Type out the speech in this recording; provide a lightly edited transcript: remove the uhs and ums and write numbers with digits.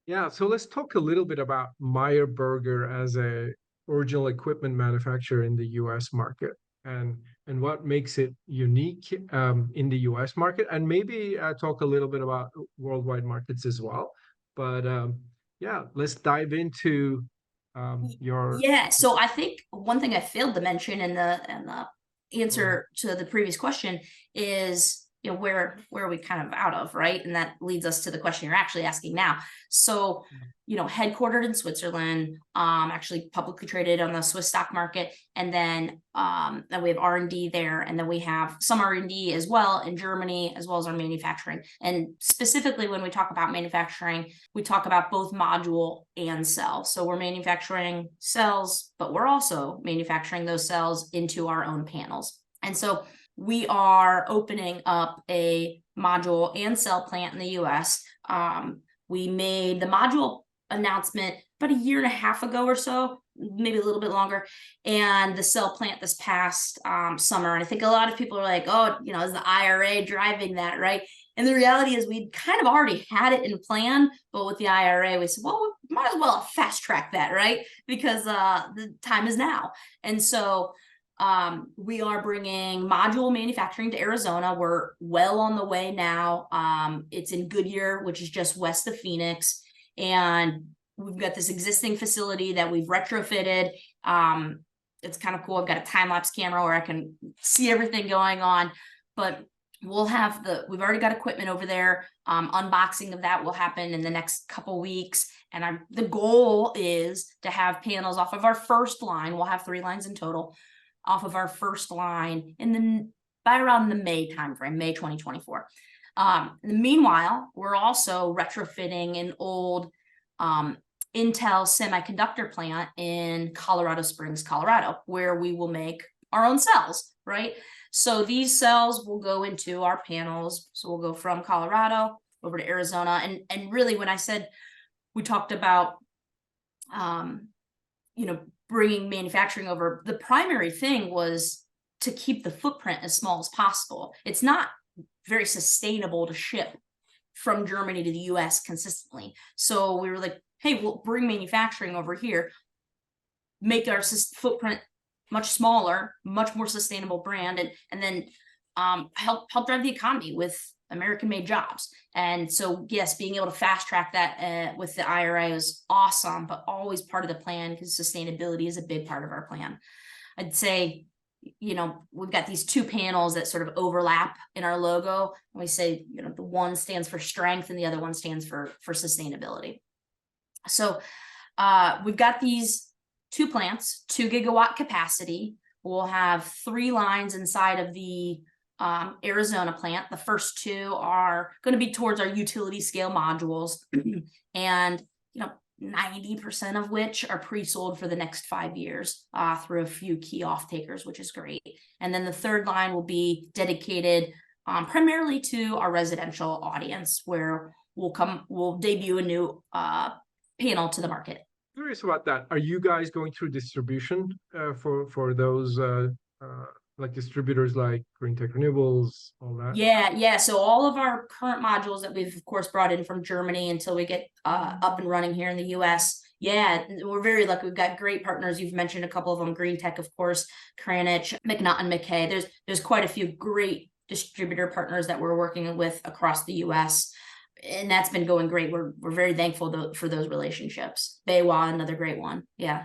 Yeah, so let's talk a little bit about Meyer Burger as a original equipment manufacturer in the US market and and what makes it unique in the US market, and maybe talk a little bit about worldwide markets as well. But yeah, let's dive into your Yeah, so I think one thing I failed to mention in the answer to the previous question is, where are we kind of out of, right? And that leads us to the question you're actually asking now. So, headquartered in Switzerland, actually publicly traded on the Swiss stock market, and then we have R&D there, and then we have some R&D as well in Germany, as well as our manufacturing. And specifically, when we talk about manufacturing, we talk about both module and cell. So we're manufacturing cells, but we're also manufacturing those cells into our own panels. And so we are opening up a module and cell plant in the US. We made the module announcement about a year and a half ago or so, maybe a little bit longer, and the cell plant this past summer. And I think a lot of people are like, oh, is the IRA driving that, right? And the reality is we kind of already had it in plan, but with the IRA, we said, well, we might as well fast track that, right? Because the time is now. And so we are bringing module manufacturing to Arizona. We're well on the way now. It's in Goodyear, which is just west of Phoenix. And we've got this existing facility that we've retrofitted. It's kind of cool. I've got a time-lapse camera where I can see everything going on, but we've already got equipment over there. Unboxing of that will happen in the next couple weeks. And the goal is to have panels off of our first line. We'll have 3 lines in total off of our first line by around the May timeframe, May 2024. Meanwhile, we're also retrofitting an old Intel semiconductor plant in Colorado Springs, Colorado, where we will make our own cells, right? So these cells will go into our panels. So we'll go from Colorado over to Arizona. And really, when I said we talked about, bringing manufacturing over, the primary thing was to keep the footprint as small as possible. It's not very sustainable to ship from Germany to the US consistently. So we were like, hey, we'll bring manufacturing over here, make our footprint much smaller, much more sustainable brand, and then help drive the economy with American-made jobs. And so, yes, being able to fast track that with the IRA was awesome, but always part of the plan because sustainability is a big part of our plan. I'd say, we've got these 2 panels that sort of overlap in our logo. And we say, the one stands for strength and the other one stands for sustainability. So we've got these 2 plants, 2 gigawatt capacity. We'll have 3 lines inside of the Arizona plant. The first 2 are going to be towards our utility scale modules, and 90% of which are pre-sold for the next 5 years through a few key off takers, which is great. And then the 3rd line will be dedicated primarily to our residential audience, where we'll debut a new panel to the market. Curious about that. Are you guys going through distribution for those like distributors like Green Tech Renewables, all that? Yeah. So all of our current modules that we've of course brought in from Germany until we get up and running here in the US. Yeah, we're very lucky. We've got great partners. You've mentioned a couple of them: Green Tech, of course, Kranich, McNaughton, McKay. There's quite a few great distributor partners that we're working with across the US, and that's been going great. We're very thankful for those relationships. Baywa, another great one. Yeah.